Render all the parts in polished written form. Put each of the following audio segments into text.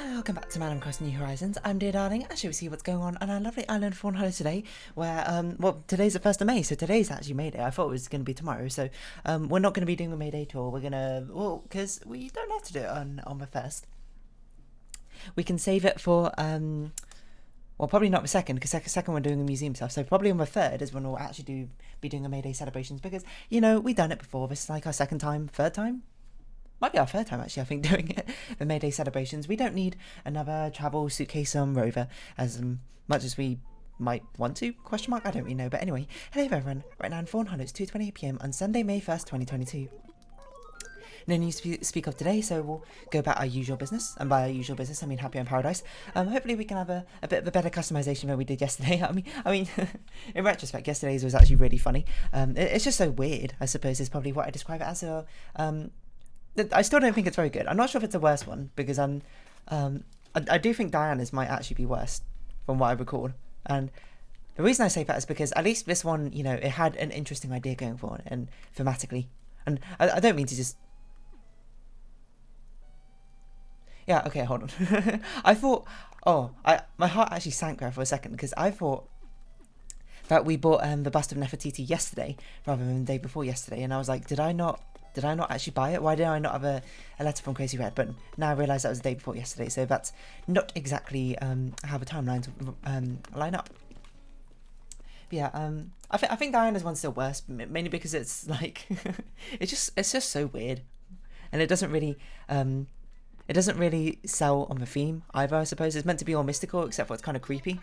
Welcome back to Animal Crossing New Horizons. I'm dear darling. As you see what's going on our lovely island Fawnhollow today, where well, today's the 1st of May, so today's actually May Day. I thought it was going to be tomorrow, so we're not going to be doing a May Day tour. We're gonna, well, because we don't have to do it on the 1st. We can save it for well, probably not the 2nd, because second we're doing the museum stuff. So probably on the 3rd is when we'll actually be doing a May Day celebrations, because you know we've done it before. This is like our 2nd time, 3rd time. Might be our 3rd time actually, I think, doing it, the May Day celebrations. We don't need another travel suitcase rover as much as we might want to, question mark, I don't really know. But anyway, hello everyone, right now in Fawnhallow, it's 2:28 PM on Sunday, May 1st, 2022. No news to speak of today, so we'll go about our usual business, and by our usual business I mean Happy in Paradise. Hopefully we can have a bit of a better customization than we did yesterday. I mean, in retrospect, yesterday's was actually really funny. It's just so weird, I suppose, is probably what I describe it as. I still don't think it's very good. I'm not sure if it's the worst one, because I do think Diana's might actually be worse, from what I recall. And the reason I say that is because at least this one, you know, it had an interesting idea going for it, and thematically. And I don't mean to just... Yeah, okay, hold on. I thought... Oh, my heart actually sank there for a second, because I thought that we bought the bust of Nefertiti yesterday, rather than the day before yesterday, and I was like, did I not actually buy it? Why did I not have a letter from Crazy Red? But now I realise that was the day before yesterday, so that's not exactly how the timelines line up. But yeah, I think Diana's one's still worse, mainly because it's like it's just so weird, and it doesn't really sell on the theme either. I suppose it's meant to be all mystical, except for it's kind of creepy.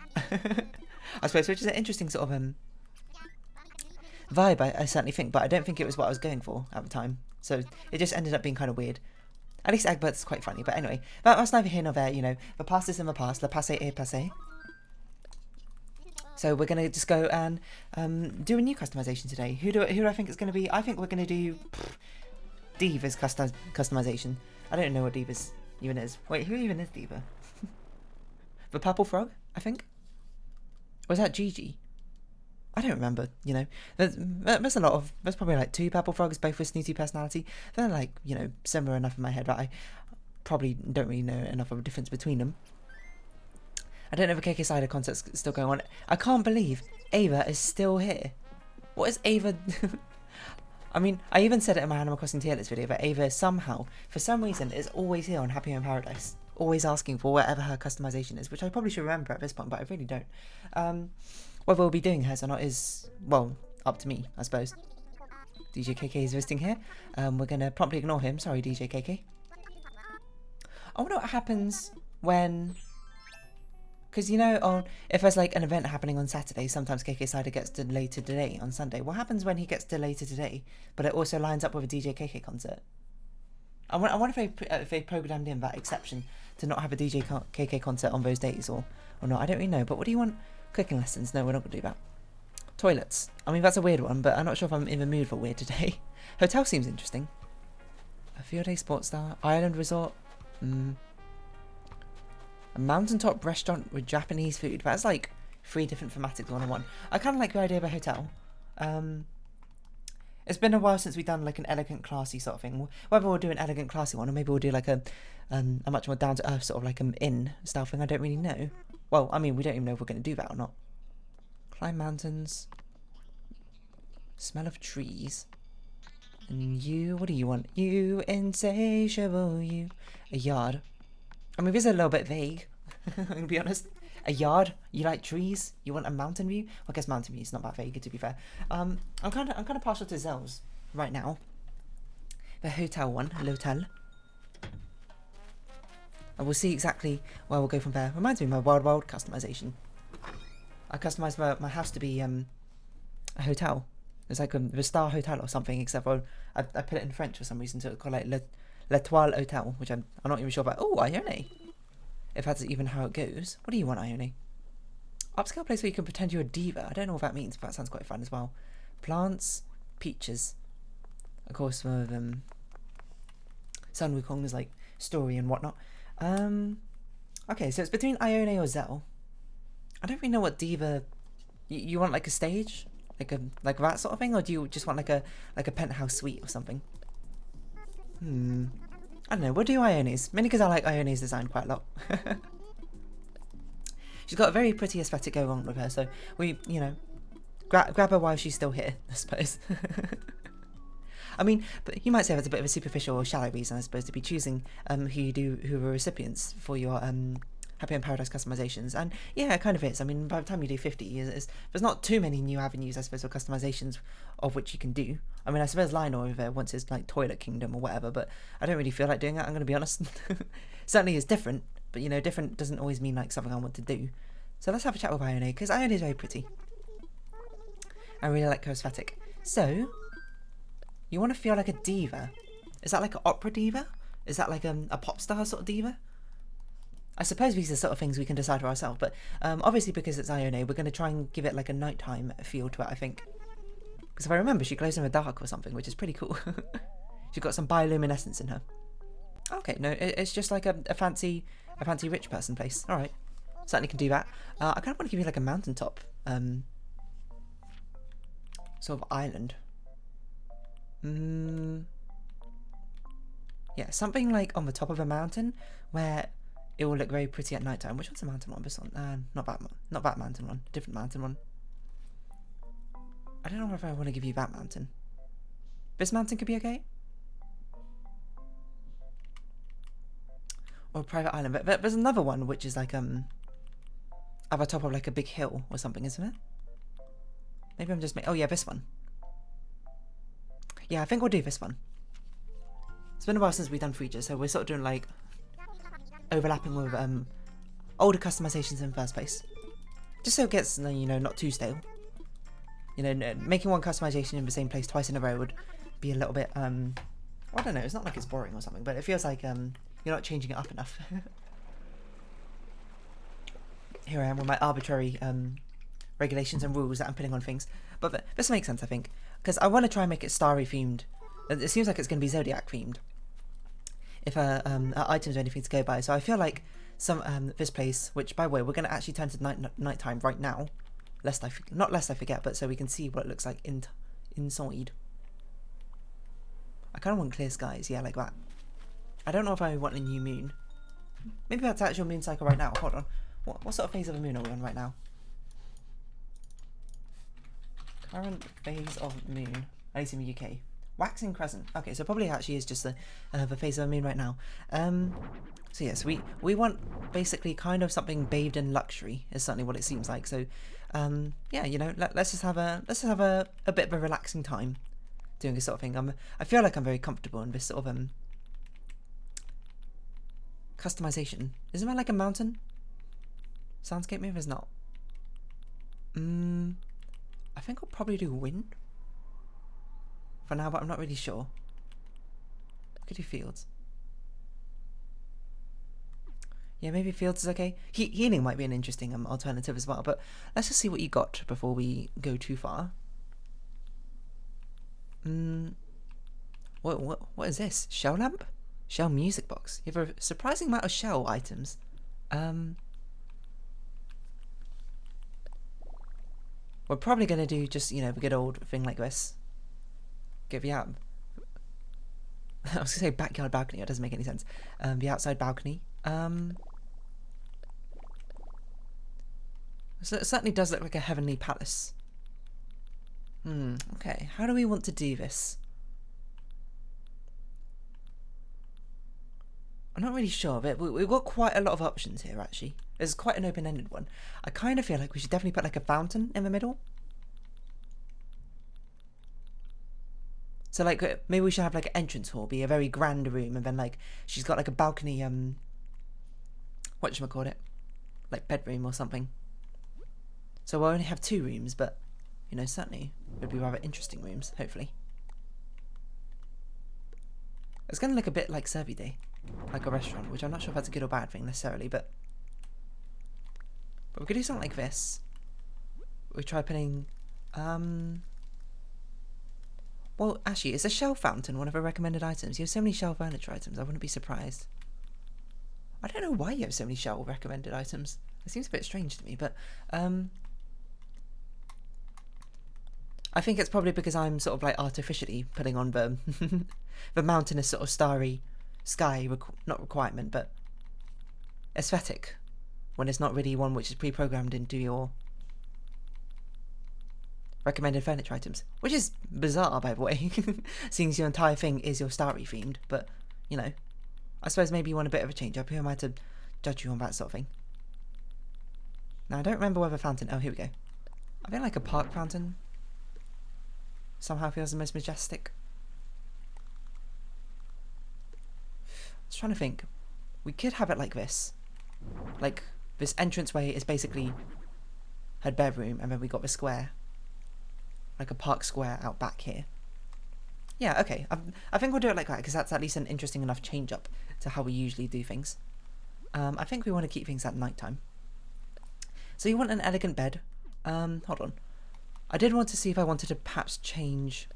I suppose, which is an interesting sort of vibe, I certainly think, but I don't think it was what I was going for at the time, so it just ended up being kind of weird. At least Egbert's quite funny, but anyway, that's neither here nor there. You know, the past is in the past, le passé est passé. So we're going to just go and do a new customization today. Who do I think it's going to be? I think we're going to do Diva's customization. I don't know what Diva's even is. Wait, who even is Diva? The purple frog, I think? Or is that Gigi? I don't remember, you know. There's a lot of... There's probably like 2 purple frogs, both with snooty personality. They're like, you know, similar enough in my head, but I probably don't really know enough of a difference between them. I don't know if the KK Cider concert's still going on. I can't believe Ava is still here. What is Ava... I mean, I even said it in my Animal Crossing tier list video, but Ava somehow, for some reason, is always here on Happy in Paradise. Always asking for whatever her customization is, which I probably should remember at this point, but I really don't. Whether we'll be doing hers or not is, well, up to me, I suppose. DJ KK is visiting here. We're going to promptly ignore him. Sorry, DJ KK. I wonder what happens when... Because, you know, if there's like an event happening on Saturday, sometimes KK Cider gets delayed to today on Sunday. What happens when he gets delayed to today, but it also lines up with a DJ KK concert? I wonder if they programmed in that exception to not have a DJ KK concert on those days or not. I don't really know. But what do you want? Cooking lessons? No, we're not going to do that. Toilets. I mean, that's a weird one, but I'm not sure if I'm in the mood for weird today. Hotel seems interesting. A field day sports star. Island resort. A mountaintop restaurant with Japanese food. That's like 3 different thematics one on one. I kind of like the idea of a hotel. It's been a while since we've done like an elegant, classy sort of thing. Whether we'll do an elegant, classy one, or maybe we'll do like a much more down to earth sort of like an inn style thing. I don't really know. Well, I mean, we don't even know if we're going to do that or not. Climb mountains. Smell of trees. And you, what do you want? You insatiable, you. A yard. I mean, this is a little bit vague. I'm going to be honest. A yard? You like trees? You want a mountain view? Well, I guess mountain view is not that vague, to be fair. I'm kind of partial to Zell's right now. The hotel one, l'hotel. And we'll see exactly where we'll go from there. Reminds me of my Wild customization. I customized my house to be a hotel. It's like the Star Hotel or something, except for I put it in French for some reason, so it's called like L'Etoile Hotel, which I'm not even sure about. Oh, Ione. If that's even how it goes. What do you want, Ione? Upscale place where you can pretend you're a diva. I don't know what that means, but that sounds quite fun as well. Plants, peaches. Of course, some of them. Sun Wukong's like story and whatnot. Okay, so it's between Ione or Zell. I don't really know what diva. You want like a stage, like that sort of thing, or do you just want like a penthouse suite or something? I don't know, we'll do Ione's. Mainly because I like Ione's design quite a lot. She's got a very pretty aesthetic going on with her, so we, you know, grab her while she's still here, I suppose. I mean, but you might say that's a bit of a superficial or shallow reason, I suppose, to be choosing who are recipients for your Happy in Paradise customizations. And yeah, it kind of is. I mean, by the time you do 50, there's not too many new avenues, I suppose, for customizations of which you can do. I mean, I suppose Lionel over wants his like Toilet Kingdom or whatever, but I don't really feel like doing that, I'm going to be honest. Certainly is different, but you know, different doesn't always mean like something I want to do. So let's have a chat with Ione, because Ione is very pretty. I really like her aesthetic. So, you want to feel like a diva. Is that like an opera diva? Is that like a pop star sort of diva? I suppose these are sort of things we can decide for ourselves, but obviously because it's Ione, we're going to try and give it like a nighttime feel to it, I think. Because if I remember, she glows in the dark or something, which is pretty cool. She's got some bioluminescence in her. Okay, no, it's just like a fancy rich person place. All right, certainly can do that. I kind of want to give you like a mountaintop sort of island. Yeah, something like on the top of a mountain where it will look very pretty at night time. Which one's the mountain one? This one? Not that mountain one. A different mountain one. I don't know if I want to give you that mountain. This mountain could be okay. Or a private island. But there's another one which is like at the top of like a big hill or something, isn't it? Maybe I'm just oh yeah, this one. Yeah, I think we'll do this one. It's been a while since we've done features, so we're sort of doing like overlapping with older customizations in the first place, just so it gets, you know, not too stale. You know, making one customization in the same place twice in a row would be a little bit I don't know, it's not like it's boring or something, but it feels like you're not changing it up enough. Here I am with my arbitrary regulations and rules that I'm putting on things, but this makes sense, I think, because I want to try and make it starry themed. It seems like it's going to be Zodiac themed if items or anything to go by. So I feel like this place, which by the way we're going to actually turn to nighttime right now, not lest I forget, but so we can see what it looks like inside. I kind of want clear skies, yeah, like that. I don't know if I want a new moon. Maybe that's actual moon cycle right now. Hold on, what sort of phase of a moon are we on right now? Current phase of moon, at least in the UK. Waxing crescent. Okay, so probably actually is just the phase of the moon right now. So yes, we want basically kind of something bathed in luxury is certainly what it seems like. So yeah, you know, let's just have a bit of a relaxing time doing this sort of thing. I feel like I'm very comfortable in this sort of customization. Isn't that like a mountain soundscape? Maybe it's not. I think I'll probably do wind for now, but I'm not really sure. I could do fields. Yeah, maybe fields is okay. Healing might be an interesting alternative as well, but let's just see what you got before we go too far. What is this? Shell lamp? Shell music box. You have a surprising amount of shell items. We're probably going to do just, you know, the good old thing like this. Get the out. I was going to say backyard balcony. That doesn't make any sense. The outside balcony. So it certainly does look like a heavenly palace. Okay. How do we want to do this? I'm not really sure, but we've got quite a lot of options here, actually. There's quite an open-ended one. I kind of feel like we should definitely put like a fountain in the middle. So like maybe we should have like an entrance hall, be a very grand room, and then like she's got like a balcony, whatchamacallit, like bedroom or something. So we'll only have 2 rooms, but you know, certainly it'd be rather interesting rooms, hopefully. It's going to look a bit like Servi Day, like a restaurant, which I'm not sure if that's a good or bad thing necessarily, but we could do something like this. We try putting, well, actually, is a shell fountain one of our recommended items? You have so many shell furniture items, I wouldn't be surprised. I don't know why you have so many shell recommended items. It seems a bit strange to me, but I think it's probably because I'm sort of like artificially putting on the the mountainous sort of starry sky, not requirement, but aesthetic, when it's not really one which is pre-programmed into your recommended furniture items, which is bizarre, by the way, seeing as your entire thing is your starry themed. But you know, I suppose maybe you want a bit of a change up. Who am I to judge you on that sort of thing? Now I don't remember whether fountain. Oh, here we go. I feel like a park fountain somehow feels the most majestic. I was trying to think. We could have it like this. Like, this entranceway is basically her bedroom, and then we got the square. Like a park square out back here. Yeah, okay. I think we'll do it like that, because that's at least an interesting enough change up to how we usually do things. I think we want to keep things at night time. So you want an elegant bed. Hold on. I did want to see if I wanted to perhaps change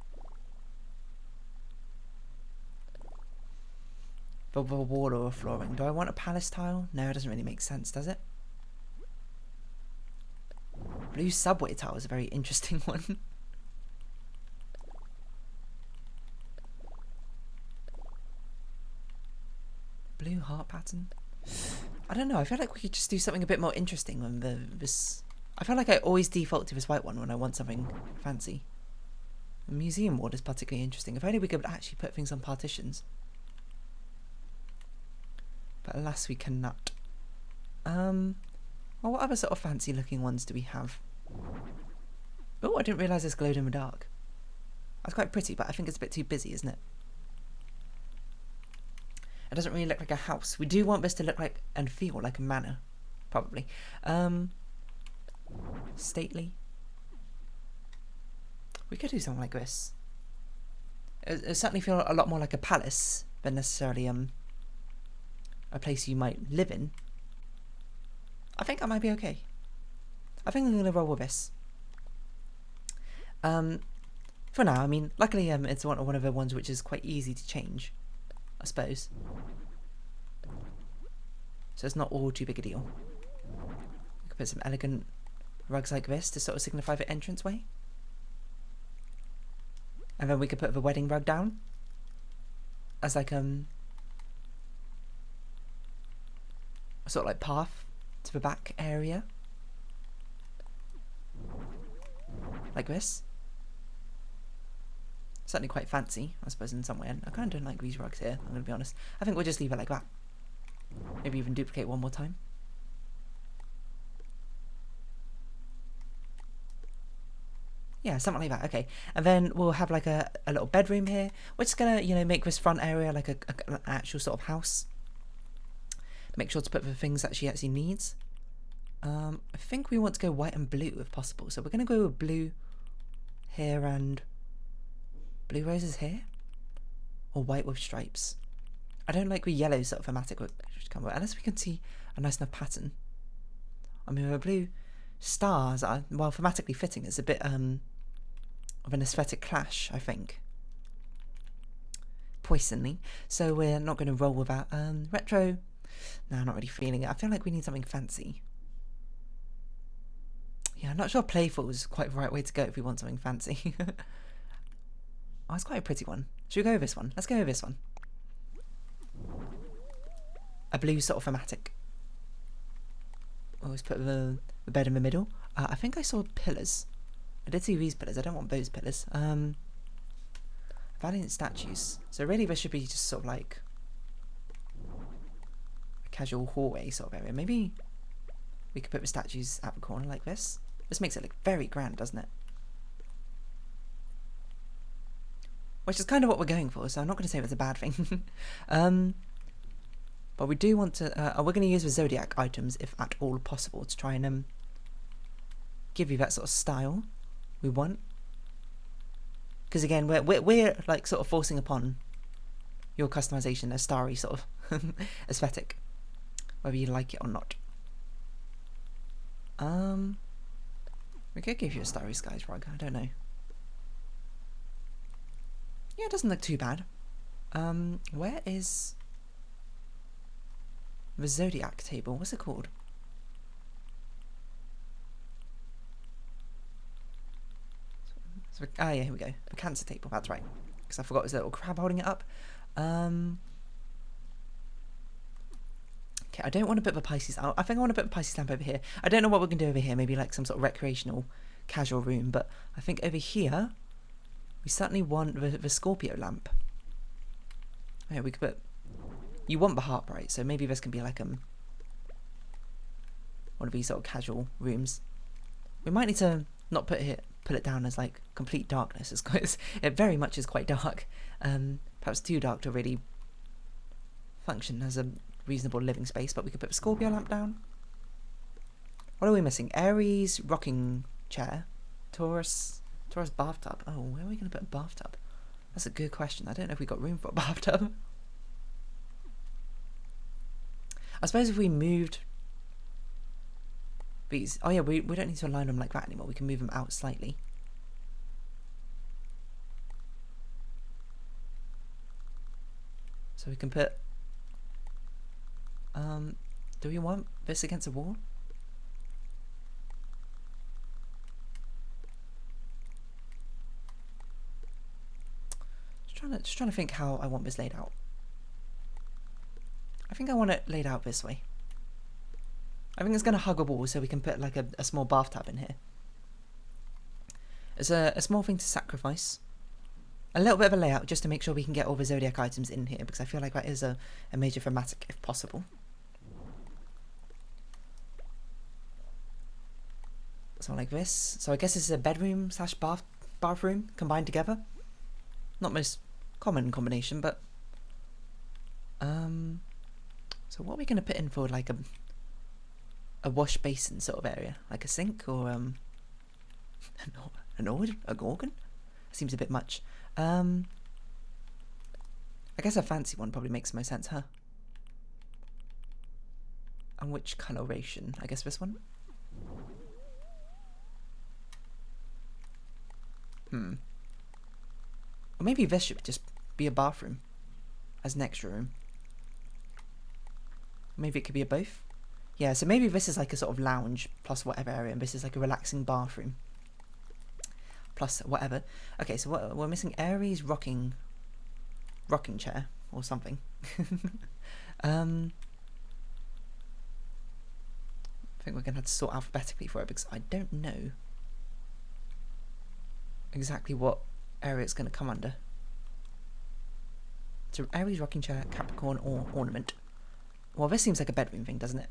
the wall or flooring. Do I want a palace tile? No, it doesn't really make sense, does it? Blue subway tile is a very interesting one. Blue heart pattern. I don't know. I feel like we could just do something a bit more interesting than this. I feel like I always default to this white one when I want something fancy. The museum ward is particularly interesting. If only we could actually put things on partitions. But alas, we cannot. Well, what other sort of fancy looking ones do we have? Oh, I didn't realise this glowed in the dark. That's quite pretty, but I think it's a bit too busy, isn't it? It doesn't really look like a house. We do want this to look like and feel like a manor, probably. Stately. We could do something like this. It certainly feel a lot more like a palace than necessarily a place you might live in. I think that might be okay. I think I'm gonna roll with this. For now, I mean, luckily it's one of the ones which is quite easy to change, I suppose. So it's not all too big a deal. We could put some elegant rugs like this to sort of signify the entranceway. And then we could put the wedding rug down as like a sort of like path to the back area. Like this. Certainly quite fancy, I suppose, in some way. I kind of don't like these rugs here, I'm going to be honest. I think we'll just leave it like that. Maybe even duplicate one more time. Yeah, something like that, okay. And then we'll have like a little bedroom here, which is going to, you know, make this front area like an actual sort of house. Make sure to put the things that she actually needs. I think we want to go white and blue if possible. So we're going to go with blue here and blue roses here. Or white with stripes. I don't like the yellow sort of thematic which come with, unless we can see a nice enough pattern. I mean, the blue stars are, while thematically fitting, it's a bit of an aesthetic clash, I think. Poisonly. So we're not going to roll with that. Retro. No, I'm not really feeling it. I feel like we need something fancy. Yeah, I'm not sure playful is quite the right way to go if we want something fancy. Oh, it's quite a pretty one. Should we go with this one? Let's go with this one. A blue sort of thematic. Always put the bed in the middle. I think I saw pillars. I did see these pillars. I don't want those pillars. Valiant statues. So really this should be just sort of like a casual hallway sort of area. Maybe we could put the statues at the corner like this. This makes it look very grand, doesn't it? Which is kind of what we're going for, so I'm not going to say it's a bad thing. But we do want to... we're going to use the Zodiac items, if at all possible, to try and give you that sort of style we want. Because again, we're like sort of forcing upon your customization a starry sort of aesthetic, whether you like it or not. We could give you a starry skies rug, I don't know. Yeah, it doesn't look too bad. Where is the Zodiac table? What's it called? Yeah, here we go. The Cancer table, that's right. Because I forgot there's a little crab holding it up. Okay, I don't want a bit of a Pisces. I think I want a bit of a Pisces lamp over here. I don't know what we're going to do over here. Maybe like some sort of recreational, casual room. But I think over here, we certainly want the Scorpio lamp. Yeah, we could put... You want the harp, right? So maybe this can be like one of these sort of casual rooms. We might need to not put it down as like complete darkness. It very much is quite dark. Perhaps too dark to really function as a reasonable living space, but we could put a Scorpio lamp down. What are we missing? Aries rocking chair, Taurus bathtub. Oh, where are we going to put a bathtub? That's a good question. I don't know if we got room for a bathtub. I suppose if we moved these, oh yeah, we don't need to align them like that anymore. We can move them out slightly. So we can put do we want this against a wall? Just trying to think how I want this laid out. I think I want it laid out this way. I think it's going to hug a wall, so we can put like a small bathtub in here. It's a small thing to sacrifice. A little bit of a layout just to make sure we can get all the zodiac items in here, because I feel like that is a major thematic if possible. So like this. So I guess this is a bedroom slash bathroom combined together. Not most common combination, but so what are we going to put in for like a wash basin sort of area, like a sink or an organ? Seems a bit much. I guess a fancy one probably makes most sense, huh? And which coloration? I guess this one. Or maybe this should just be a bathroom as an extra room. Maybe it could be a both. Yeah, so maybe this is like a sort of lounge plus whatever area, and this is like a relaxing bathroom plus whatever. Okay, so what we're missing? Aries rocking chair or something. I think we're gonna have to sort alphabetically for it because I don't know exactly what area it's gonna come under. So Aries rocking chair, Capricorn, or ornament. Well, this seems like a bedroom thing, doesn't it?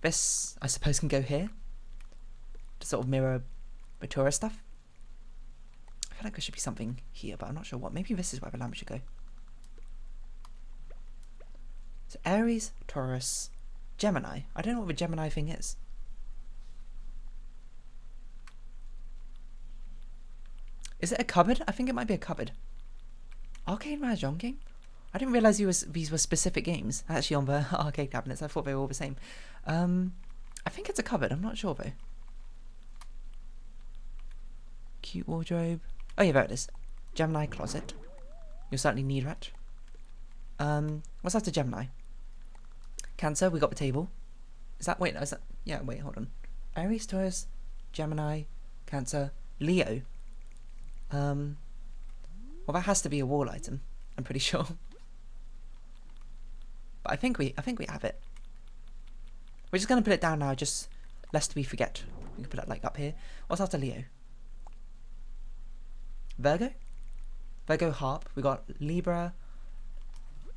This, I suppose, can go here to sort of mirror the Taurus stuff. I feel like there should be something here, but I'm not sure what. Maybe this is where the lamp should go. So Aries, Taurus, Gemini. I don't know what the Gemini thing is. Is it a cupboard? I think it might be a cupboard. Arcade Mahjong game? I didn't realise these were specific games actually on the arcade cabinets. I thought they were all the same. I think it's a cupboard. I'm not sure though. Cute wardrobe. Oh yeah, there it is. Gemini closet. You'll certainly need that. What's after Gemini? Cancer. We got the table. Is that? Wait, no. Is that? Yeah. Wait. Hold on. Aries, Taurus, Gemini, Cancer, Leo. Well, that has to be a wall item. I'm pretty sure. But I think we have it. We're just gonna put it down now, just lest we forget. We can put it like up here. What's after Leo? Virgo? Virgo harp. We got Libra.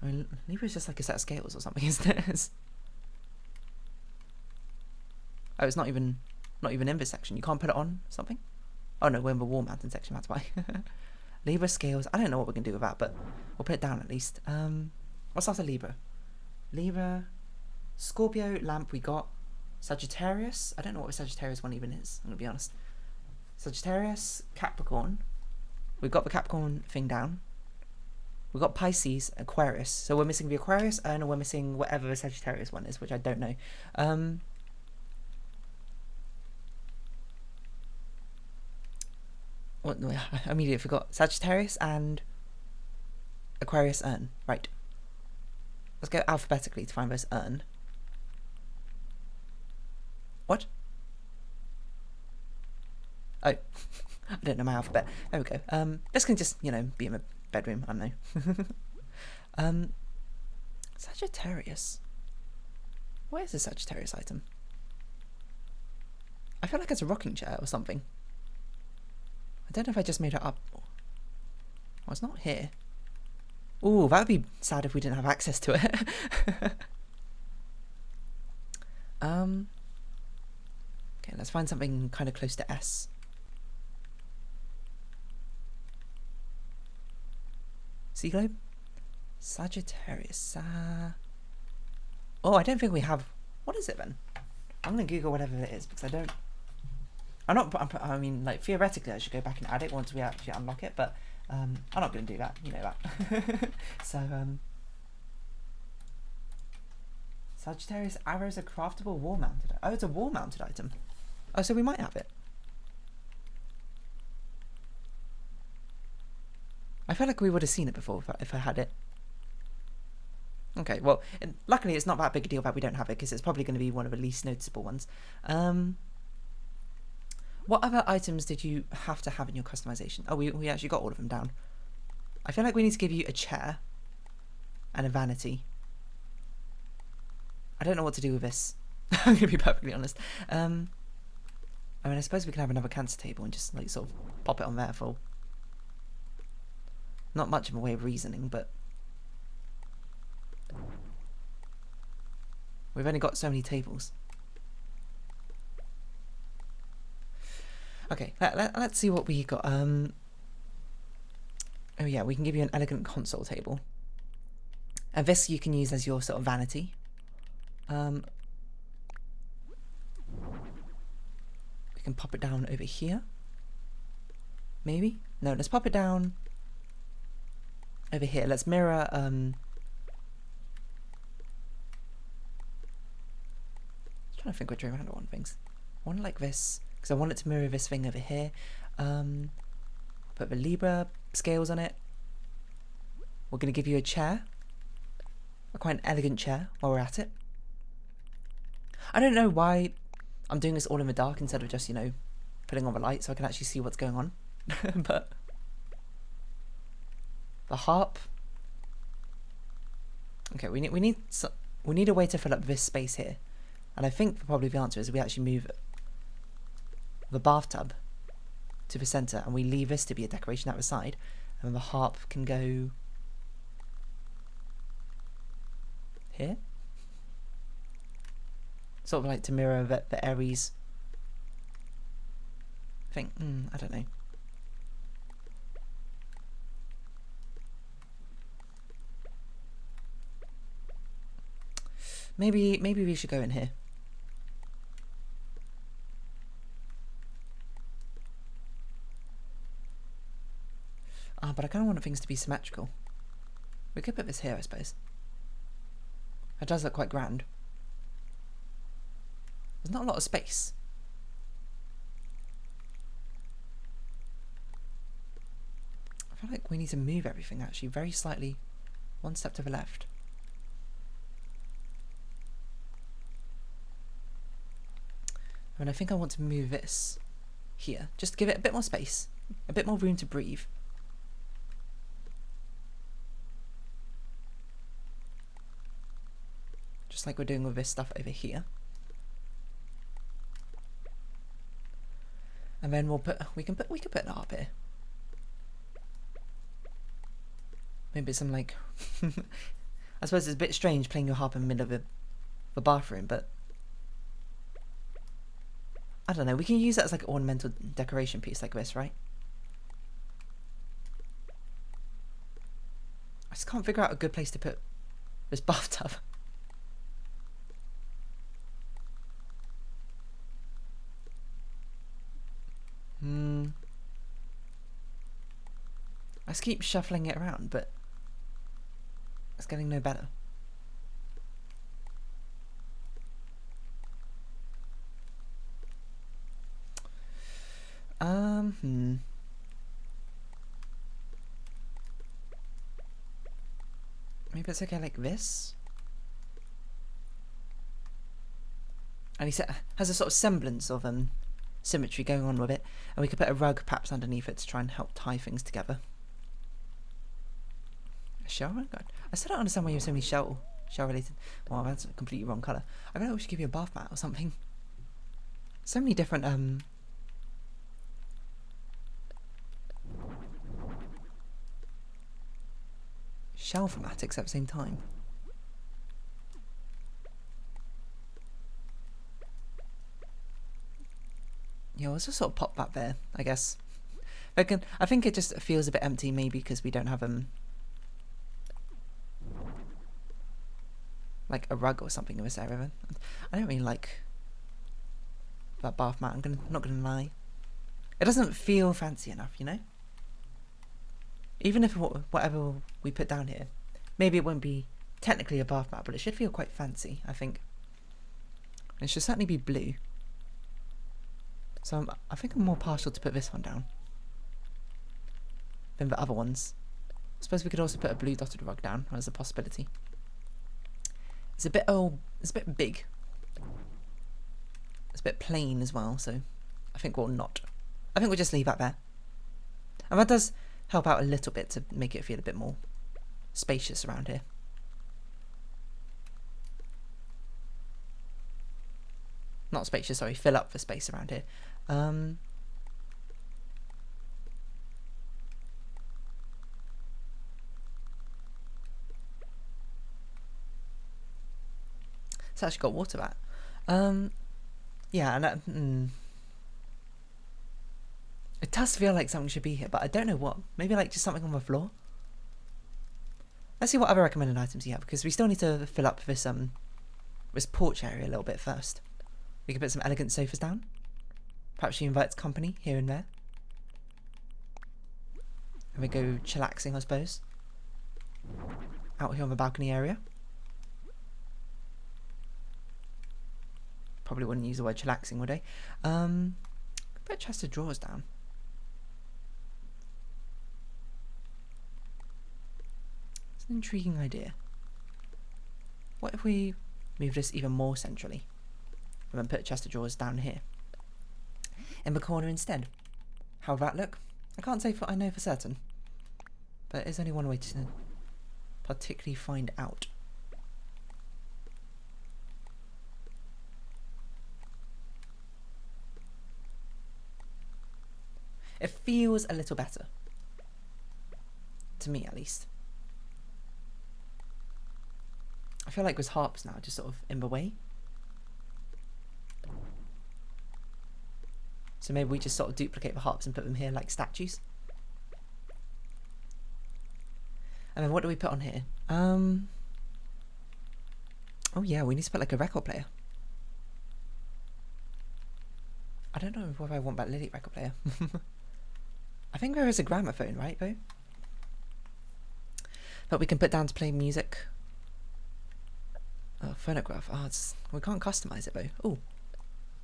I mean, Libra is just like a set of scales or something, isn't it? Oh, it's not even in this section. You can't put it on something? Oh no, we're in the wall mountain section, that's why. Libra scales. I don't know what we're gonna do with that, but we'll put it down at least. What's after Libra? Libra, Scorpio, lamp. We got Sagittarius. I don't know what the Sagittarius one even is. I'm gonna be honest. Sagittarius, Capricorn. We've got the Capricorn thing down. We've got Pisces, Aquarius. So we're missing the Aquarius, and we're missing whatever the Sagittarius one is, which I don't know. What? I immediately forgot. Sagittarius and Aquarius urn. Right. Let's go alphabetically to find this urn. What? Oh. I don't know my alphabet. There we go. This can just, you know, be in a bedroom. I don't know. Sagittarius. What is a Sagittarius item? I feel like it's a rocking chair or something. I don't know if I just made it up. Well, it's not here. Ooh, that would be sad if we didn't have access to it. Okay, let's find something kind of close to S. Sea globe? Sagittarius. Oh, I don't think we have... What is it then? I'm going to Google whatever it is because I don't... I mean, like, theoretically I should go back and add it once we actually unlock it, but I'm not going to do that. You know that. So, Sagittarius arrows are craftable wall-mounted. Oh, it's a wall-mounted item. Oh, so we might have it. I felt like we would have seen it before if I had it. Okay, well, luckily it's not that big a deal that we don't have it because it's probably going to be one of the least noticeable ones. What other items did you have to have in your customization? Oh, we actually got all of them down. I feel like we need to give you a chair and a vanity. I don't know what to do with this. I'm going to be perfectly honest. I mean, I suppose we can have another cancer table and just like sort of pop it on there for not much of a way of reasoning, but we've only got so many tables. Okay, let's see what we got. Oh yeah, we can give you an elegant console table. And this you can use as your sort of vanity. We can pop it down over here. Maybe? No, let's pop it down over here. Let's mirror trying to think which way around I want things. I want it like this, because I want it to mirror this thing over here. Put the Libra scales on it. We're going to give you a chair. Quite an elegant chair while we're at it. I don't know why I'm doing this all in the dark instead of just, you know, putting on the light so I can actually see what's going on. But the harp. Okay, we need a way to fill up this space here. And I think probably the answer is we actually move the bathtub to the center and we leave this to be a decoration out the side, and then the harp can go here, sort of like to mirror the Aries thing. I don't know. Maybe we should go in here. But I kind of want things to be symmetrical. We could put this here, I suppose. It does look quite grand. There's not a lot of space. I feel like we need to move everything actually very slightly, one step to the left. I mean, I think I want to move this here, just to give it a bit more space, a bit more room to breathe. Just like we're doing with this stuff over here. And then we can put an harp here. Maybe some like I suppose it's a bit strange playing your harp in the middle of the bathroom, but I don't know, we can use that as like an ornamental decoration piece like this, right? I just can't figure out a good place to put this bathtub. I just keep shuffling it around, but it's getting no better. Maybe it's okay like this. And he has a sort of semblance of symmetry going on with it, and we could put a rug perhaps underneath it to try and help tie things together. A shell? Oh God. I still don't understand why you have so many shell Shell related. Well, that's a completely wrong colour. I feel like we should give you a bath mat or something. So many different shell thematics at the same time. Yeah, let's just sort of pop that there, I guess. I think it just feels a bit empty, maybe because we don't have like a rug or something in this area. I don't really like that bath mat. Not gonna lie. It doesn't feel fancy enough, you know. Even if whatever we put down here, maybe it won't be technically a bath mat, but it should feel quite fancy, I think. And it should certainly be blue. So I think I'm more partial to put this one down than the other ones. I suppose we could also put a blue dotted rug down as a possibility. It's a bit big. It's a bit plain as well, so I think we'll just leave that there. And that does help out a little bit to make it feel a bit more spacious around here. Not spacious, sorry, fill up the space around here. It's actually got water back. Yeah, and it does feel like something should be here, but I don't know what. Maybe like just something on the floor. Let's see what other recommended items you have, because we still need to fill up this porch area a little bit first. We can put some elegant sofas down. Perhaps she invites company here and there. And we go chillaxing, I suppose. Out here on the balcony area. Probably wouldn't use the word chillaxing, would I? Put a chest of drawers down. It's an intriguing idea. What if we move this even more centrally? And then put a chest of drawers down here. In the corner instead. How would that look? I can't say I know for certain. But there's only one way to particularly find out. It feels a little better. To me, at least. I feel like with harps now, just sort of in the way. So maybe we just sort of duplicate the harps and put them here like statues. And then what do we put on here? Oh yeah, we need to put like a record player. I don't know whether I want that Lily record player. I think there is a gramophone, right, though? That we can put down to play music. Oh, phonograph. Oh, we can't customize it, though. Oh,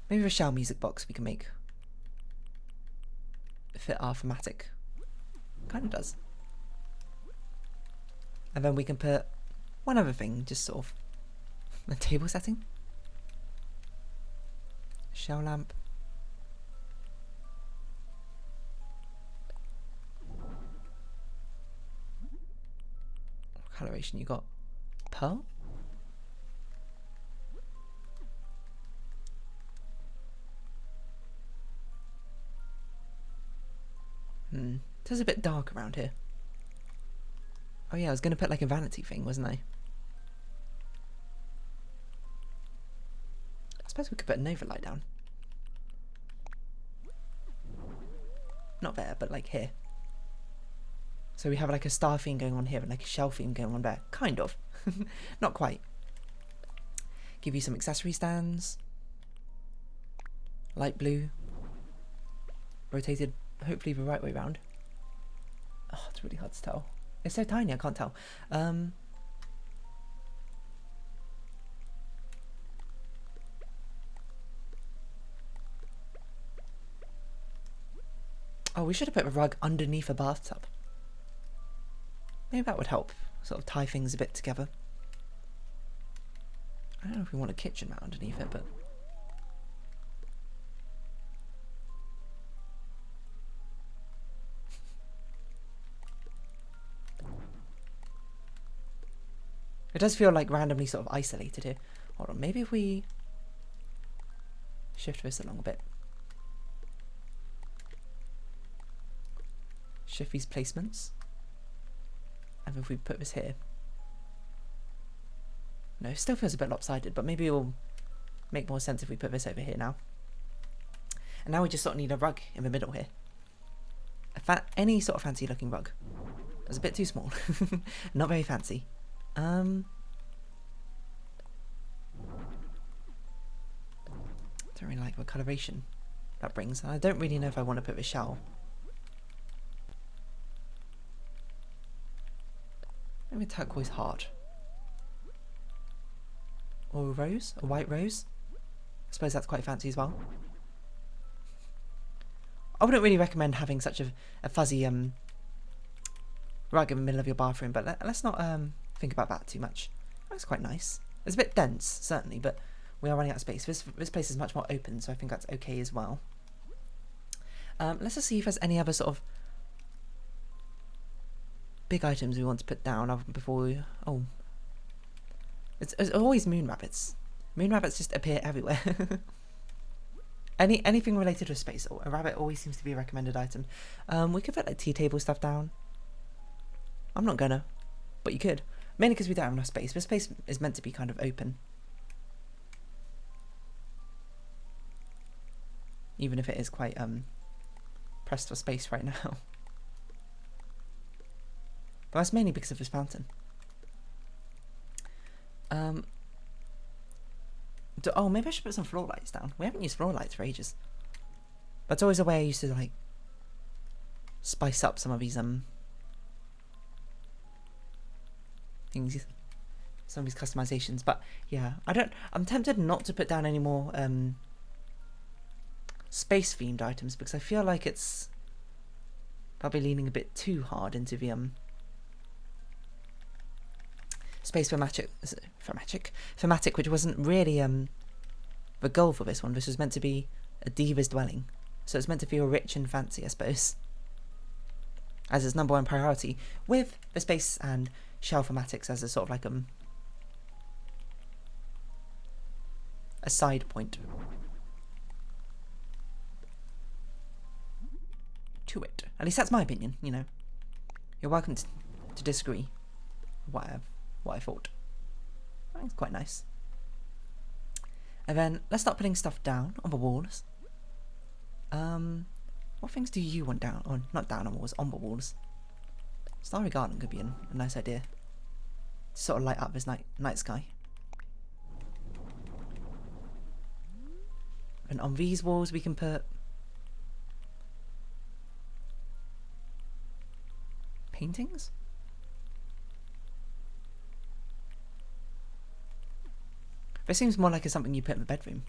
maybe a shell music box we can make. Fit our thematic. Kind of does. And then we can put one other thing, just sort of a table setting. Shell lamp. Coloration you got? Pearl? It is a bit dark around here. Oh yeah, I was going to put like a vanity thing, wasn't I? I suppose we could put an overlight down. Not there, but like here. So we have like a star theme going on here and like a shell theme going on there. Kind of. Not quite. Give you some accessory stands. Light blue. Rotated, hopefully the right way round. Oh, it's really hard to tell. It's so tiny, I can't tell. Oh, we should have put a rug underneath a bathtub. Maybe that would help sort of tie things a bit together. I don't know if we want a kitchen mat underneath it, but... It does feel like randomly sort of isolated here. Hold on, maybe if we shift this along a bit. Shift these placements. And if we put this here. No, it still feels a bit lopsided, but maybe it will make more sense if we put this over here now. And now we just sort of need a rug in the middle here. Any sort of fancy looking rug. It's a bit too small. Not very fancy. Don't really like what coloration that brings. I don't really know if I want to put the shell. Maybe a turquoise heart. Or a rose? A white rose? I suppose that's quite fancy as well. I wouldn't really recommend having such a fuzzy rug in the middle of your bathroom, but let's not think about that too much. That's quite nice. It's a bit dense, certainly, but we are running out of space. This place is much more open, so I think that's okay as well. Let's just see if there's any other sort of big items we want to put down before we... Oh. It's always moon rabbits. Moon rabbits just appear everywhere. Anything related to space, a rabbit always seems to be a recommended item. We could put like tea table stuff down. I'm not gonna, but you could. Mainly because we don't have enough space. This space is meant to be kind of open. Even if it is quite pressed for space right now. But that's mainly because of this fountain. Oh, maybe I should put some floor lights down. We haven't used floor lights for ages. That's always a way I used to like spice up some of these things, some of these customizations. But yeah, I'm tempted not to put down any more space themed items because I feel like it's probably leaning a bit too hard into the space thematic, which wasn't really the goal for this one. This was meant to be a diva's dwelling, so it's meant to feel rich and fancy, I suppose, as its #1 priority, with the space and shell thematics as a sort of like a side point to it. At least that's my opinion. You know, you're welcome to disagree with what I thought. I think it's quite nice. And then let's start putting stuff down on the walls. What things do you want down? Or not down on walls, on the walls. Starry garden could be a nice idea. To sort of light up this night sky. And on these walls we can put paintings. This seems more like something you put in the bedroom.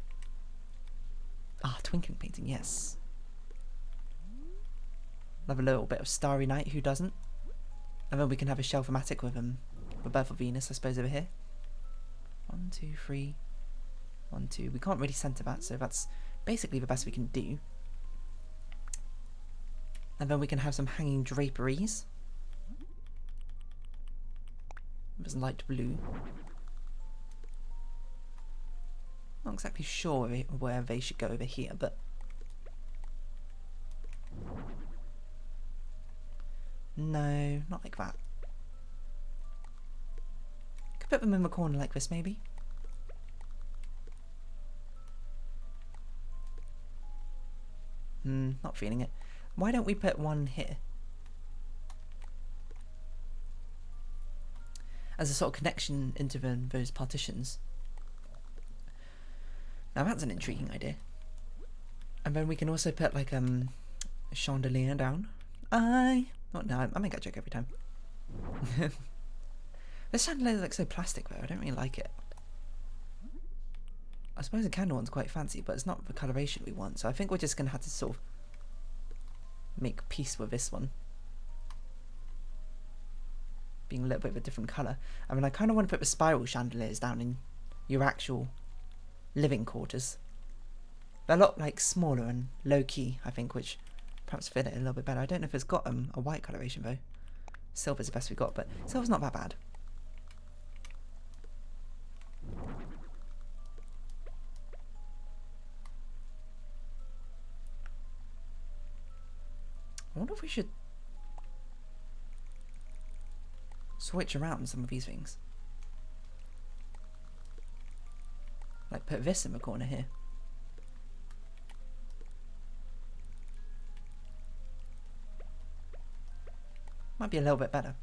Ah, twinkling painting, yes. Love a little bit of starry night, who doesn't? And then we can have a shell thematic with Birth of Venus, I suppose, over here. 1, 2, 3. 1, 2. We can't really centre that, so that's basically the best we can do. And then we can have some hanging draperies. It's light blue. Not exactly sure where they should go over here, but no, not like that. Could put them in the corner like this, maybe. Not feeling it. Why don't we put one here as a sort of connection into those partitions? Now that's an intriguing idea. And then we can also put like a chandelier down. I make that joke every time. This chandelier looks so plastic though, I don't really like it. I suppose the candle one's quite fancy, but it's not the coloration we want, so I think we're just going to have to sort of make peace with this one being a little bit of a different colour. I mean, I kind of want to put the spiral chandeliers down in your actual living quarters. They're a lot like smaller and low key, I think, which perhaps fit it a little bit better. I don't know if it's got a white coloration though. Silver's the best we got, but silver's not that bad. I wonder if we should switch around some of these things. Like put this in the corner here. Might be a little bit better.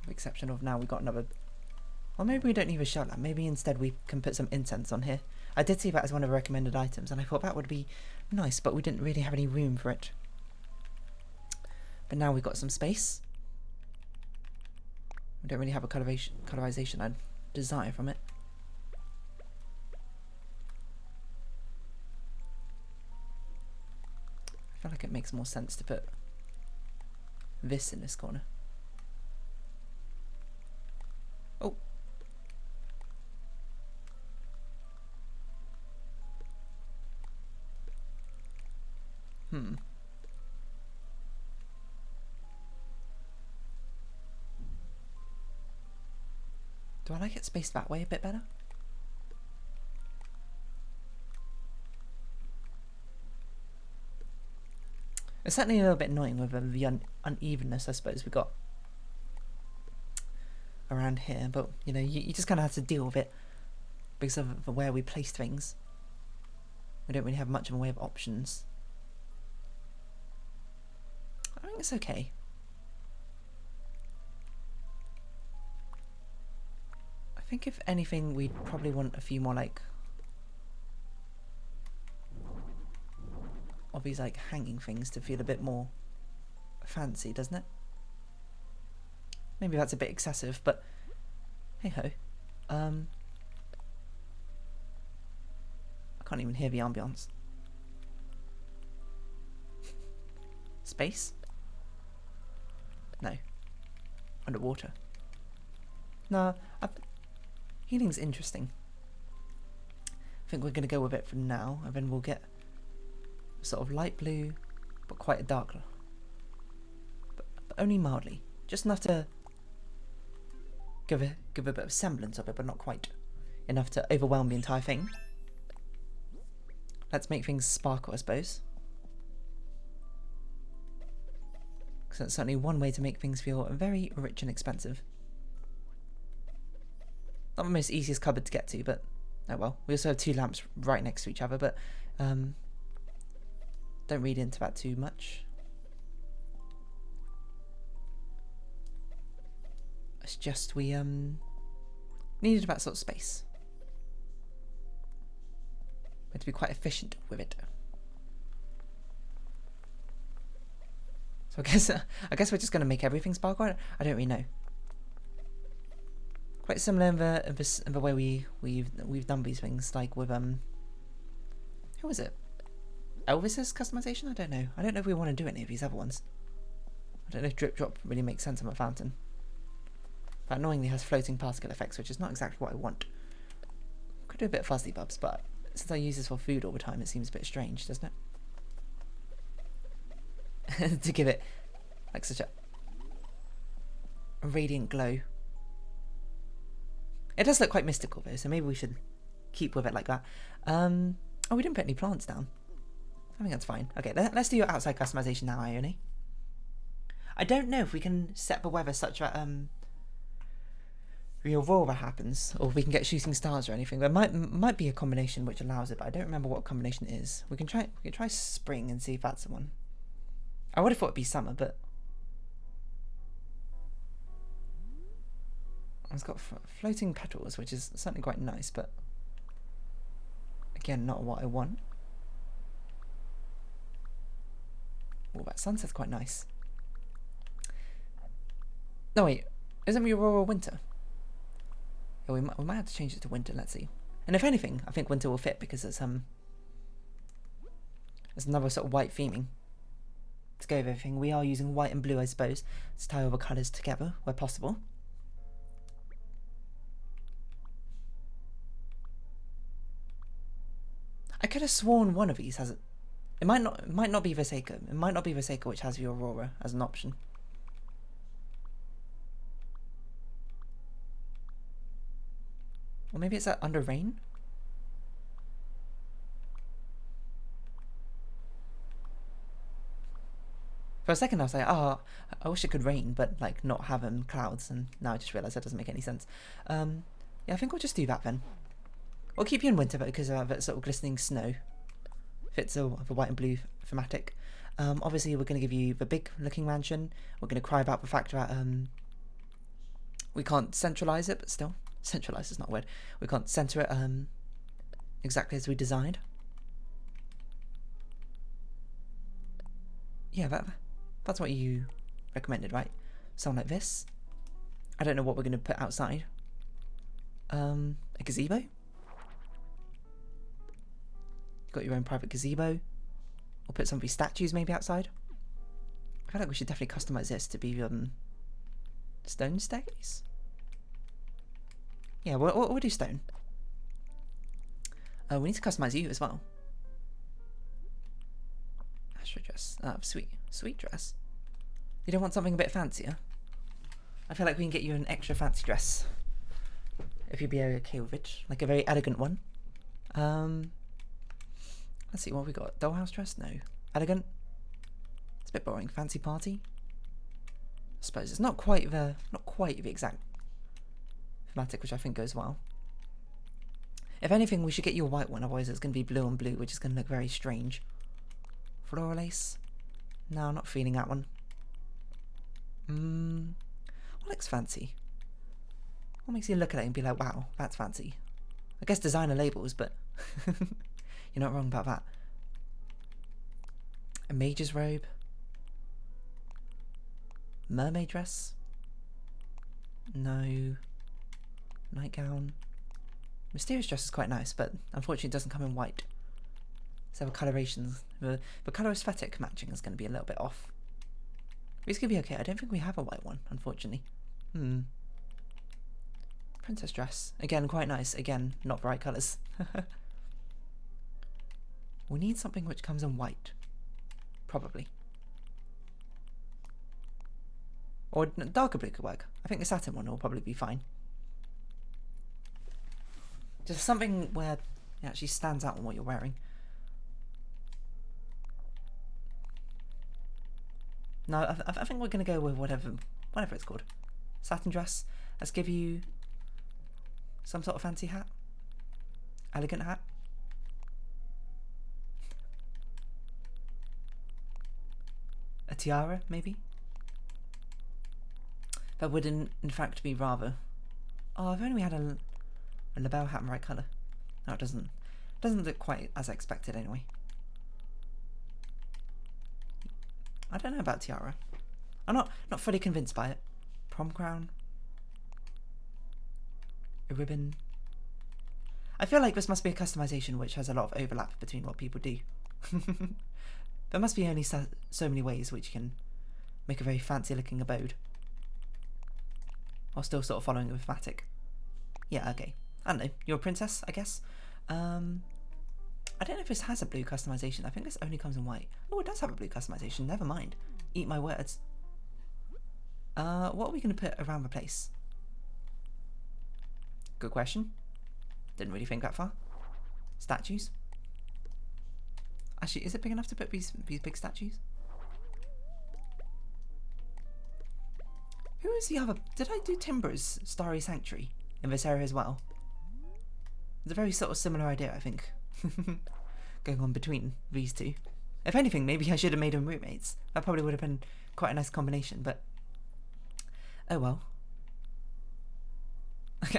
With the exception of now we've got another... Or maybe we don't need a shell lamp. Maybe instead we can put some incense on here. I did see that as one of the recommended items, and I thought that would be nice, but we didn't really have any room for it. But now we've got some space. We don't really have a colorization I'd desire from it. I feel like it makes more sense to put this in this corner. Oh. Do I like it spaced that way a bit better? It's certainly a little bit annoying with the unevenness, I suppose, we got around here, but you know, you just kind of have to deal with it because of where we place things. We don't really have much of a way of options. I think it's okay. I think if anything, we'd probably want a few more like of these like hanging things to feel a bit more fancy, doesn't it? Maybe that's a bit excessive, but hey ho. I can't even hear the ambience. Space? No. Underwater. No, healing's interesting. I think we're going to go with it for now, and then we'll get sort of light blue, but quite a dark, but only mildly, just enough to give a bit of semblance of it, but not quite enough to overwhelm the entire thing. Let's make things sparkle, I suppose, because that's certainly one way to make things feel very rich and expensive. Not the most easiest cupboard to get to, but oh well. We also have two lamps right next to each other, but don't read into that too much. It's just we needed that sort of space. We had to be quite efficient with it. So I guess we're just going to make everything sparkle. I don't really know. Quite similar in the way we've done these things, like with who was it? Elvis's customization? I don't know. I don't know if we want to do any of these other ones. I don't know if drip drop really makes sense on a fountain. But annoyingly has floating particle effects, which is not exactly what I want. Could do a bit of fuzzy bubs, but since I use this for food all the time, it seems a bit strange, doesn't it? To give it like such a radiant glow. It does look quite mystical though, so maybe we should keep with it like that. Oh, we didn't put any plants down. I think that's fine. Okay, let's do your outside customization now, Ione. I don't know if we can set the weather such that the aurora happens, or if we can get shooting stars or anything. There might be a combination which allows it, but I don't remember what combination it is. We can try spring and see if that's the one. I would have thought it'd be summer, but it's got floating petals, which is certainly quite nice, but again, not what I want. Oh, that sunset's quite nice. No wait, isn't the aurora winter? Yeah, we might have to change it to winter. Let's see. And if anything, I think winter will fit because it's another sort of white theming to go with everything. We are using white and blue, I suppose, to tie all the colours together where possible. I could have sworn one of these has it. It might not be Viseka. It might not be Viseka which has the aurora as an option. Or maybe it's under rain. For a second I was like, oh, I wish it could rain, but like not have clouds, and now I just realised that doesn't make any sense. Yeah, I think we'll just do that then. We'll keep you in winter though, because of that sort of glistening snow. Fits the white and blue thematic. Obviously we're going to give you the big looking mansion. We're going to cry about the fact that we can't centralise it, but still, centralise is not a word. We can't centre it exactly as we designed. Yeah, that's what you recommended, right? Something like this. I don't know what we're going to put outside. A gazebo? You've got your own private gazebo. We'll put some of these statues maybe outside. I feel like we should definitely customise this to be stone staircase. Yeah, we'll do stone. We need to customise you as well. Astro dress. Sweet dress. You don't want something a bit fancier? I feel like we can get you an extra fancy dress. If you'd be okay with it. Like a very elegant one. Let's see, what have we got? Dollhouse dress? No. Elegant? It's a bit boring. Fancy party? I suppose it's not quite the exact thematic, which I think goes well. If anything, we should get you a white one, otherwise it's going to be blue on blue, which is going to look very strange. Floral lace? No, I'm not feeling that one. What looks fancy? What makes you look at it and be like, wow, that's fancy? I guess designer labels, but you're not wrong about that. A mage's robe. Mermaid dress? No. Nightgown. Mysterious dress is quite nice, but unfortunately it doesn't come in white. So the colorations, the colour aesthetic matching is going to be a little bit off. It's going to be okay. I don't think we have a white one, unfortunately. Princess dress. Again, quite nice. Again, not bright colours. We need something which comes in white. Probably. Or darker blue could work. I think the satin one will probably be fine. Just something where it actually stands out on what you're wearing. No, I think we're going to go with whatever it's called. Satin dress. Let's give you some sort of fancy hat. Elegant hat. A tiara, maybe? That would in fact be rather... Oh, if only we had a label hat in the right colour. No, it doesn't look quite as expected anyway. I don't know about tiara. I'm not fully convinced by it. Prom crown. A ribbon. I feel like this must be a customization which has a lot of overlap between what people do. There must be only so many ways which you can make a very fancy looking abode while still sort of following the thematic. Yeah, okay. I don't know. You're a princess, I guess. I don't know if this has a blue customization. I think this only comes in white. Oh, it does have a blue customization. Never mind. Eat my words. What are we going to put around the place? Good question. Didn't really think that far. Statues. Actually, is it big enough to put these big statues? Who is the other? Did I do Timber's Starry Sanctuary in this area as well? It's a very sort of similar idea, I think. Going on between these two. If anything, maybe I should have made them roommates. That probably would have been quite a nice combination, but... Oh well.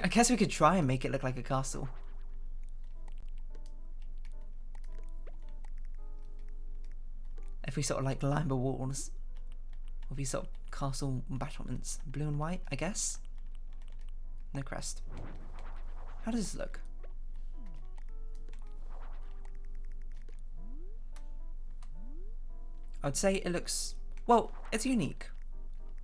I guess we could try and make it look like a castle. If we sort of like line the walls with these sort of castle battlements. Blue and white, I guess? No crest. How does this look? I'd say it looks... Well, it's unique.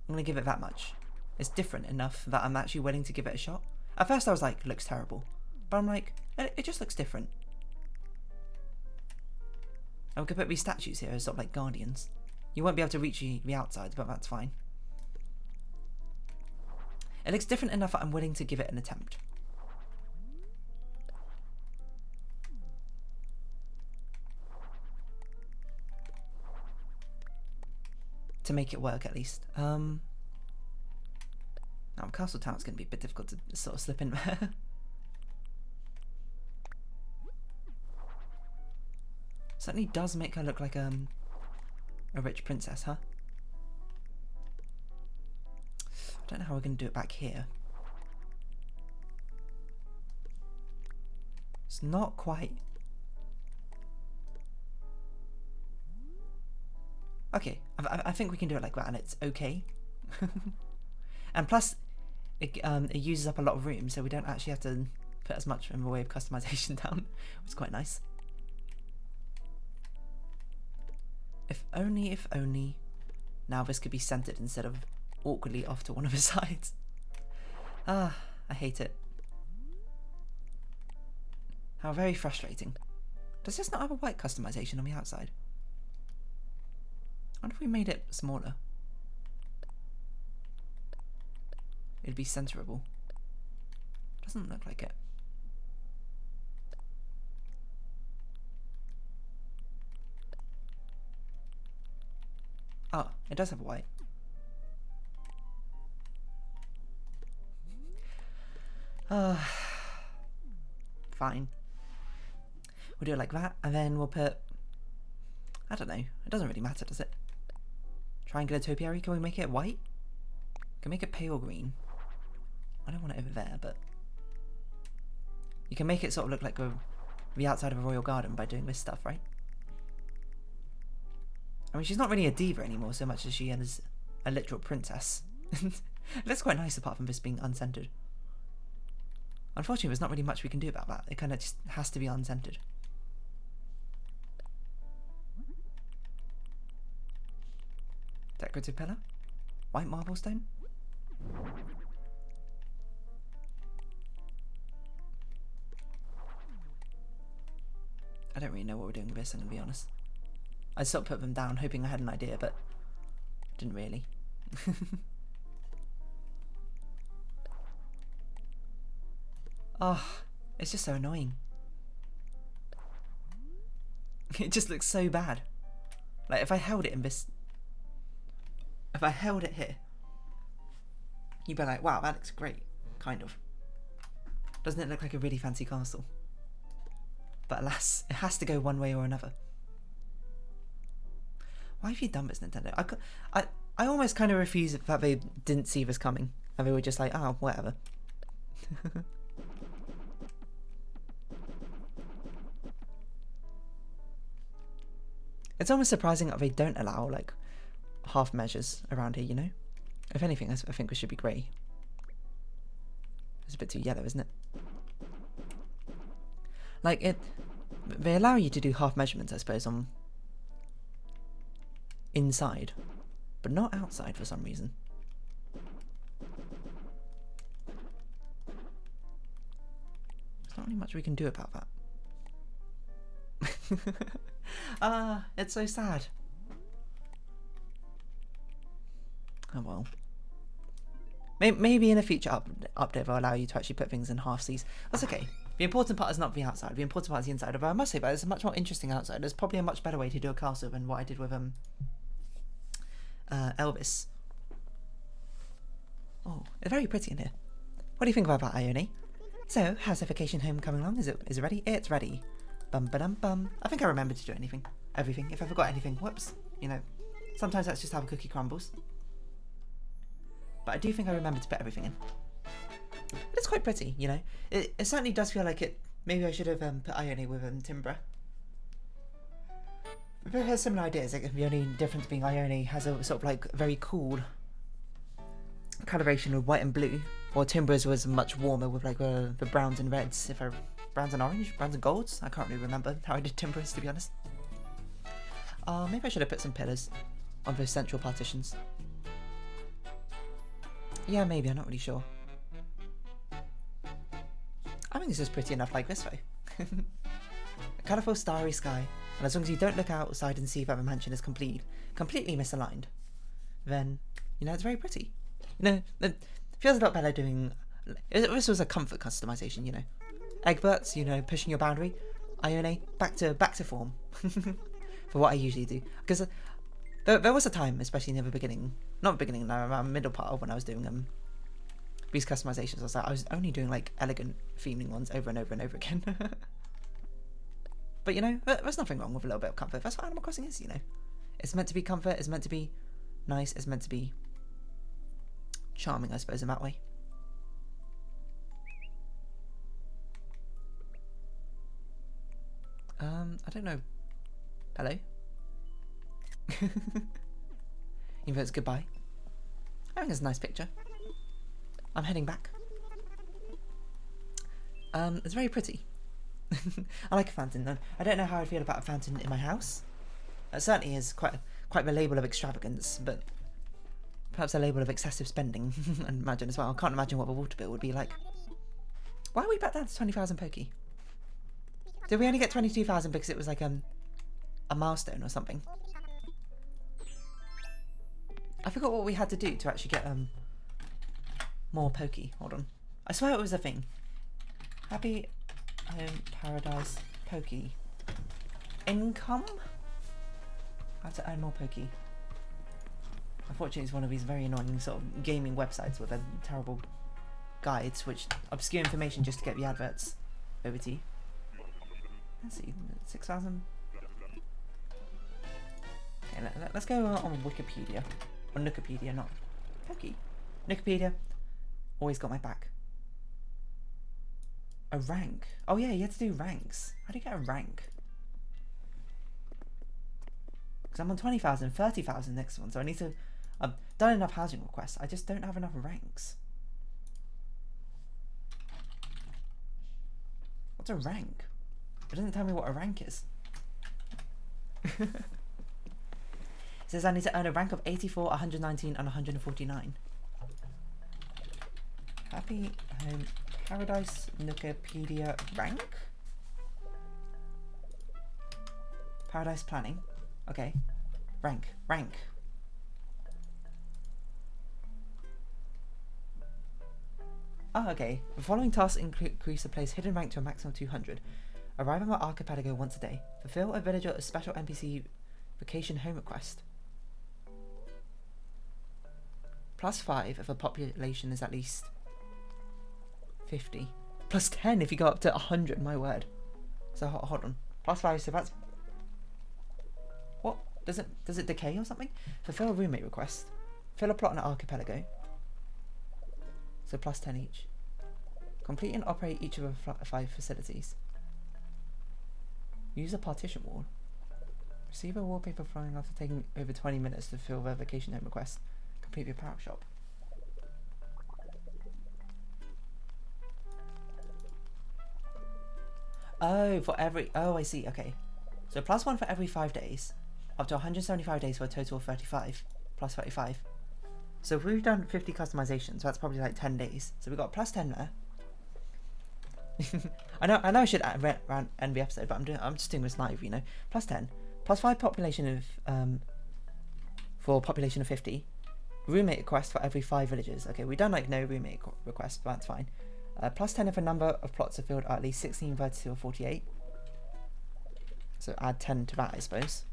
I'm going to give it that much. It's different enough that I'm actually willing to give it a shot. At first I was like, it looks terrible. But I'm like, it just looks different. And we could put these statues here as sort of like guardians. You won't be able to reach the outsides, but that's fine. It looks different enough that I'm willing to give it an attempt. to make it work at least. Now Castle Town's going to be a bit difficult to sort of slip in there. Certainly does make her look like a rich princess, huh? I don't know how we're going to do it back here. It's not quite. Okay, I think we can do it like that, and it's okay. And plus, it uses up a lot of room, so we don't actually have to put as much in the way of customization down, which is quite nice. If only, now this could be centered instead of awkwardly off to one of the sides. Ah, I hate it. How very frustrating. Does this not have a white customization on the outside? I wonder if we made it smaller. It'd be centerable. Doesn't look like it. Oh, it does have white. Fine. We'll do it like that, and then we'll put... I don't know. It doesn't really matter, does it? Triangular topiary. Can we make it white? Can we make it pale green? I don't want it over there, but... You can make it sort of look like the outside of a royal garden by doing this stuff, right? I mean, she's not really a diva anymore so much as she is a literal princess. It looks quite nice apart from this being uncentered. Unfortunately, there's not really much we can do about that. It kind of just has to be uncentered. Decorative pillar? White marble stone? I don't really know what we're doing with this, I'm going to be honest. I sort of put them down hoping I had an idea, but didn't really. Oh, it's just so annoying. It just looks so bad. Like, if I held it in this... If I held it here, you'd be like, wow, that looks great. Kind of. Doesn't it look like a really fancy castle? But alas, it has to go one way or another. Why have you done this, Nintendo? I almost kind of refuse that they didn't see this coming. And they were just like, oh, whatever. It's almost surprising that they don't allow, like, half measures around here, you know? If anything, I think this should be grey. It's a bit too yellow, isn't it? Like, they allow you to do half measurements, I suppose, on inside, but not outside for some reason. There's not really much we can do about that. Ah, it's so sad. Oh well. Maybe in a future update they'll allow you to actually put things in half Cs. That's okay. The important part is not the outside. The important part is the inside. But I must say that it's a much more interesting outside. There's probably a much better way to do a castle than what I did with Elvis. Oh, it's very pretty in here. What do you think about that, Ione? So, how's the vacation home coming along? Is it ready? It's ready. Bum ba dum bum. I think I remembered to do everything. If I forgot anything, whoops. You know, sometimes that's just how a cookie crumbles. But I do think I remembered to put everything in. It's quite pretty, you know. It certainly does feel like it. Maybe I should have put Ione with Timbra. They have similar ideas. Like, the only difference being Ione has a sort of like very cool coloration with white and blue, while Timbra's was much warmer with like the browns and reds. Browns and orange, browns and golds. I can't really remember how I did Timbra's, to be honest. Maybe I should have put some pillars on those central partitions. Yeah, maybe. I'm not really sure. I think this is pretty enough like this way. A colourful starry sky, and as long as you don't look outside and see that the mansion is completely misaligned, then, you know, it's very pretty. You know, it feels a lot better doing... This was a comfort customization, you know. Egberts, you know, pushing your boundary. Ione, back to form. For what I usually do. Because There was a time, especially near the beginning, not beginning, no, around middle part of when I was doing these customizations. I was only doing like elegant theming ones over and over and over again. But you know, there's nothing wrong with a little bit of comfort. That's what Animal Crossing is, you know. It's meant to be comfort. It's meant to be nice. It's meant to be charming, I suppose, in that way. I don't know. Hello? Even though it's goodbye. I think it's a nice picture. I'm heading back. It's very pretty. I like a fountain though. I don't know how I feel about a fountain in my house. It certainly is quite the label of extravagance, but perhaps a label of excessive spending. I imagine as well. I can't imagine what the water bill would be like. Why are we back down to 20,000 Poké? Did we only get 22,000 because it was like a milestone or something? I forgot what we had to do to actually get more Poké. Hold on. I swear it was a thing. Happy Home Paradise Poké. Income? How to earn more Poké. Unfortunately, it's one of these very annoying sort of gaming websites with their terrible guides, which obscure information just to get the adverts over to you. Let's see, 6,000. Okay, let's go on Wikipedia. Or Wikipedia, not Poké. Wikipedia. Always got my back. A rank. Oh yeah, you had to do ranks. How do you get a rank? Because I'm on 20,000, 30,000 next one, so I need to... I've done enough housing requests. I just don't have enough ranks. What's a rank? It doesn't tell me what a rank is. It says I need to earn a rank of 84, 119 and 149. Happy Home Paradise Wikipedia rank? Paradise planning. Okay. Rank. Oh, okay. The following tasks increase the player's hidden rank to a maximum of 200. Arrive on the archipelago once a day. Fulfill a villager a special NPC vacation home request. +5 if the population is at least 50. +10 if you go up to 100, my word. So hold on. +5, so that's... What? Does it decay or something? Fulfill a roommate request. Fill a plot on an archipelago. So +10 each. Complete and operate each of the 5 facilities. Use a partition wall. Receive a wallpaper flowing after taking over 20 minutes to fill their vacation home request. Complete your power shop. Oh, for every... Oh, I see. Okay. So +1 for every 5 days. Up to 175 days for a total of 35. +35. So if we've done 50 customizations, so that's probably like 10 days. So we've got +10 there. I know I should end the episode, but I'm just doing this live, you know. +10, +5 population of for population of 50. Roommate request for every 5 villagers. Okay, we've done like no roommate requests, but that's fine. +10 if a number of plots are filled at least 16, 32, or 48. So add 10 to that, I suppose.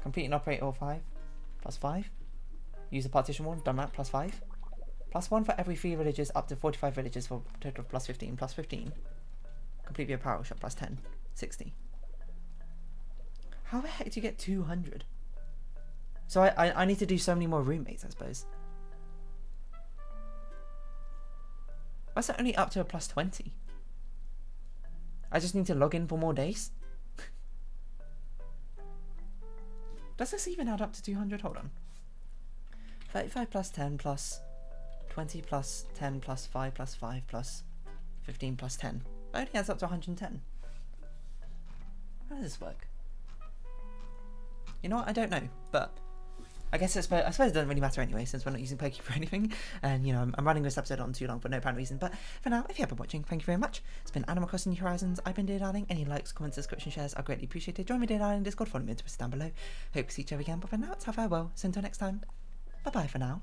Complete and operate all 5. +5. Use a partition wall. Done that. +5. +1 for every 3 villagers up to 45 villagers for a total of +15. +15. Complete your power shop. +10. 60. How the heck do you get 200? So I need to do so many more roommates, I suppose. That's only up to a +20. I just need to log in for more days. Does this even add up to 200? Hold on. 35 plus 10 plus 20 plus 10 plus 5 plus 5 plus 15 plus 10. That only adds up to 110. How does this work? You know what? I don't know, but I suppose it doesn't really matter anyway, since we're not using Poké for anything. And, you know, I'm running this episode on too long for no apparent reason. But for now, if you have been watching, thank you very much. It's been Animal Crossing New Horizons. I've been Dear Darling. Any likes, comments, subscription, shares are greatly appreciated. Join me, Dear Darling, Discord, follow me on Twitter down below. Hope to see each other again. But for now, it's have farewell. So until next time, bye-bye for now.